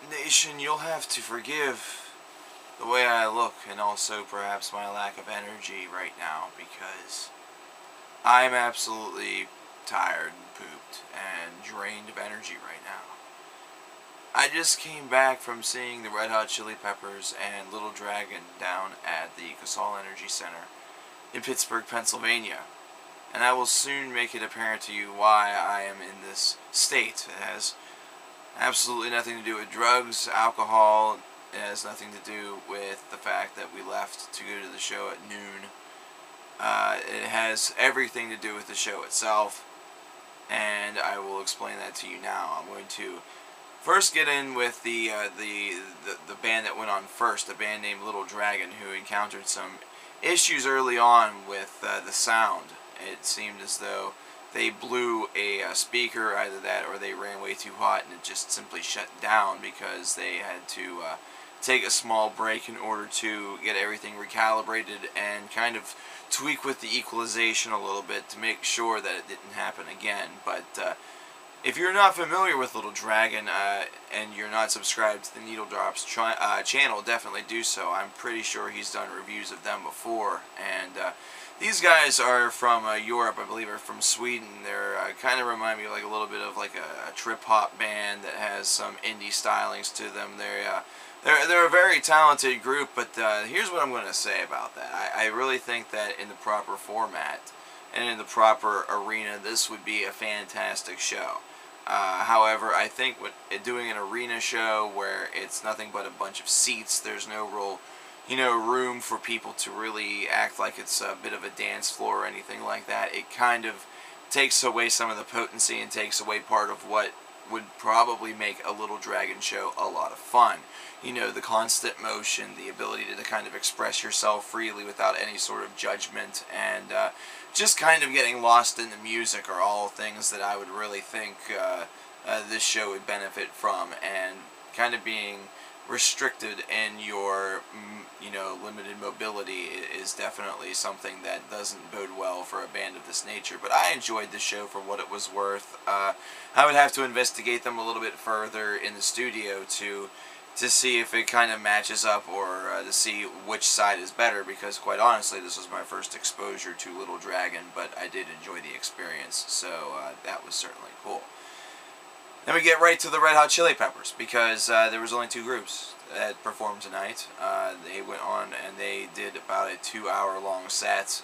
Nation, you'll have to forgive the way I look and also perhaps my lack of energy right now because I'm absolutely tired and pooped and drained of energy right now. I just came back from seeing the Red Hot Chili Peppers and Little Dragon down at the Casal Energy Center in Pittsburgh, Pennsylvania. And I will soon make it apparent to you why I am in this state. It has absolutely nothing to do with drugs, alcohol. It has nothing to do with the fact that we left to go to the show at noon. It has everything to do with the show itself, and I will explain that to you now. I'm going to first get in with the band that went on first, a band named Little Dragon, who encountered some issues early on with the sound. It seemed as though they blew a speaker, either that or they ran way too hot and it just simply shut down because they had to take a small break in order to get everything recalibrated and kind of tweak with the equalization a little bit to make sure that it didn't happen again. But if you're not familiar with Little Dragon and you're not subscribed to the Needle Drops channel, definitely do so. I'm pretty sure he's done reviews of them before, and these guys are from Europe, I believe, are from Sweden. They're kind of remind me of like a little bit of like a trip hop band that has some indie stylings to them. They're a very talented group, but here's what I'm going to say about that. I really think that in the proper format and in the proper arena, this would be a fantastic show. However, I think doing an arena show where it's nothing but a bunch of seats, there's no real room for people to really act like it's a bit of a dance floor or anything like that. It kind of takes away some of the potency and takes away part of what would probably make a Little Dragon show a lot of fun. The constant motion, the ability to kind of express yourself freely without any sort of judgment, and just kind of getting lost in the music are all things that I would really think this show would benefit from, and kind of being restricted in your limited mobility is definitely something that doesn't bode well for a band of this nature. But I enjoyed the show for what it was worth. I would have to investigate them a little bit further in the studio to see if it kind of matches up, or to see which side is better, because quite honestly this was my first exposure to Little Dragon, but I did enjoy the experience, so that was certainly cool. Then we get right to the Red Hot Chili Peppers, because there was only two groups that performed tonight. They went on and they did about a 2-hour-long set,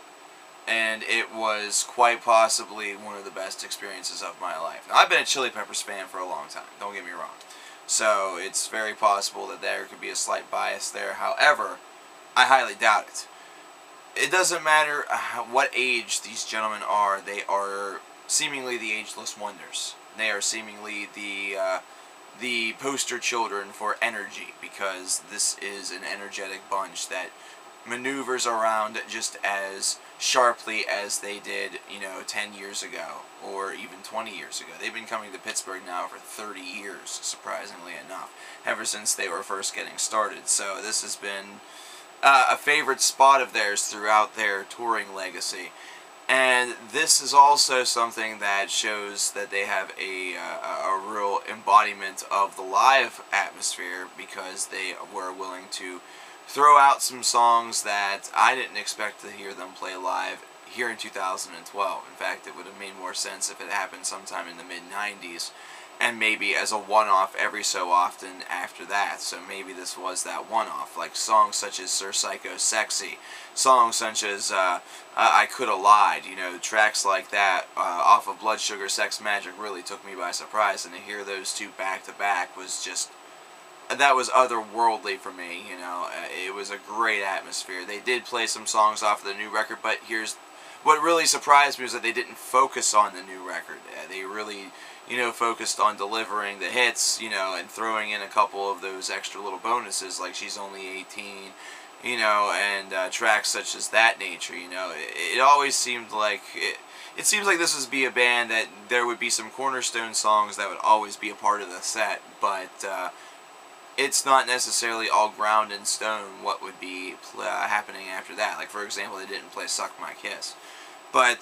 and it was quite possibly one of the best experiences of my life. Now, I've been a Chili Peppers fan for a long time, don't get me wrong, so it's very possible that there could be a slight bias there. However, I highly doubt it. It doesn't matter what age these gentlemen are, they are seemingly the ageless wonders. They are seemingly the poster children for energy, because this is an energetic bunch that maneuvers around just as sharply as they did, 10 years ago, or even 20 years ago. They've been coming to Pittsburgh now for 30 years, surprisingly enough, ever since they were first getting started. So this has been a favorite spot of theirs throughout their touring legacy. And this is also something that shows that they have a real embodiment of the live atmosphere, because they were willing to throw out some songs that I didn't expect to hear them play live here in 2012. In fact, it would have made more sense if it happened sometime in the mid-90s, and maybe as a one-off every so often after that. So maybe this was that one-off, like songs such as Sir Psycho Sexy, songs such as I Coulda Lied, tracks like that off of Blood Sugar Sex Magic really took me by surprise, and to hear those two back-to-back was just, that was otherworldly for me. It was a great atmosphere. They did play some songs off of the new record, but here's what really surprised me, was that they didn't focus on the new record. They really focused on delivering the hits, and throwing in a couple of those extra little bonuses, like She's Only 18, and tracks such as that nature. It always seemed like, it seems like this would be a band that there would be some cornerstone songs that would always be a part of the set, but it's not necessarily all ground in stone what would be happening after that. Like, for example, they didn't play Suck My Kiss. But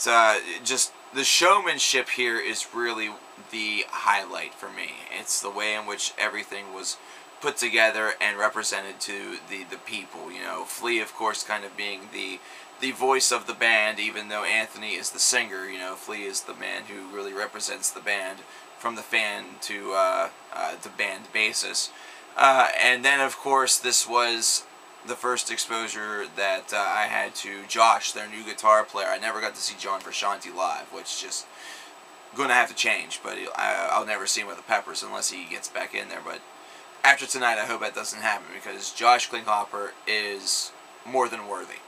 just the showmanship here is really the highlight for me. It's the way in which everything was put together and represented to the people. You know, Flea, of course, kind of being the voice of the band, even though Anthony is the singer. You know, Flea is the man who really represents the band from the fan to the band basis. And then, of course, this was the first exposure that I had to Josh, their new guitar player. I never got to see John Frusciante live, which just going to have to change, but I'll never see him with the Peppers unless he gets back in there. But after tonight, I hope that doesn't happen, because Josh Klinghoffer is more than worthy.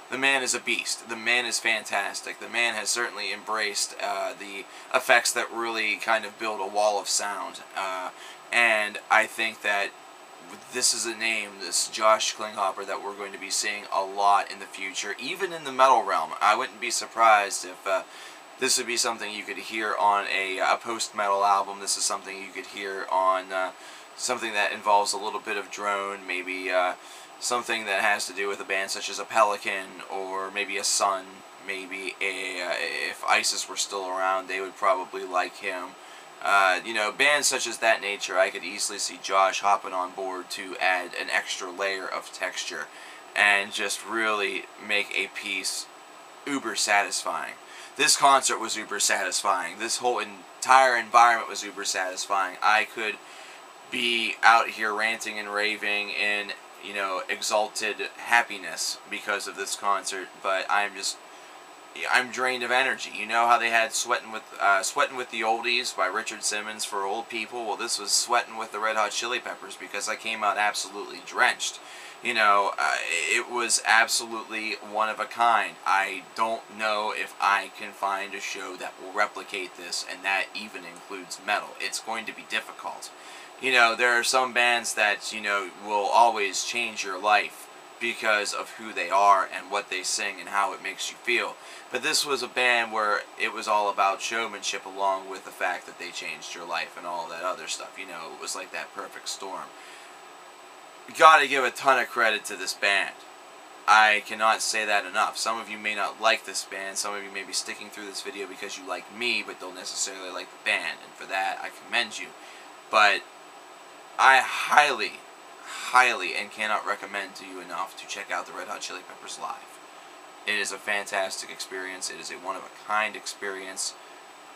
The man is a beast. The man is fantastic. The man has certainly embraced the effects that really kind of build a wall of sound. And I think that this is a name, this Josh Klinghoffer, that we're going to be seeing a lot in the future, even in the metal realm. I wouldn't be surprised if this would be something you could hear on a post-metal album. This is something you could hear on something that involves a little bit of drone, maybe something that has to do with a band such as a Pelican, or maybe a Sun, maybe if ISIS were still around, they would probably like him. You know, bands such as that nature, I could easily see Josh hopping on board to add an extra layer of texture and just really make a piece uber satisfying. This concert was uber satisfying. This whole entire environment was uber satisfying. I could be out here ranting and raving in, you know, exalted happiness because of this concert, but I'm drained of energy. You know how they had Sweatin' with the Oldies by Richard Simmons for old people? Well, this was Sweatin' with the Red Hot Chili Peppers, because I came out absolutely drenched. You know, it was absolutely one of a kind. I don't know if I can find a show that will replicate this, and that even includes metal. It's going to be difficult. You know, there are some bands that, you know, will always change your life because of who they are and what they sing and how it makes you feel. But this was a band where it was all about showmanship, along with the fact that they changed your life and all that other stuff. You know, it was like that perfect storm. You gotta give a ton of credit to this band. I cannot say that enough. Some of you may not like this band. Some of you may be sticking through this video because you like me, but don't necessarily like the band. And for that, I commend you. But I highly, and cannot recommend to you enough to check out the Red Hot Chili Peppers live. It is a fantastic experience. It is a one-of-a-kind experience.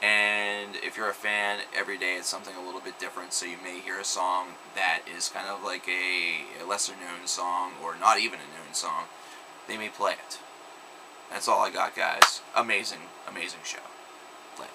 And if you're a fan, every day it's something a little bit different. So you may hear a song that is kind of like a lesser-known song, or not even a known song. They may play it. That's all I got, guys. Amazing, amazing show. Later.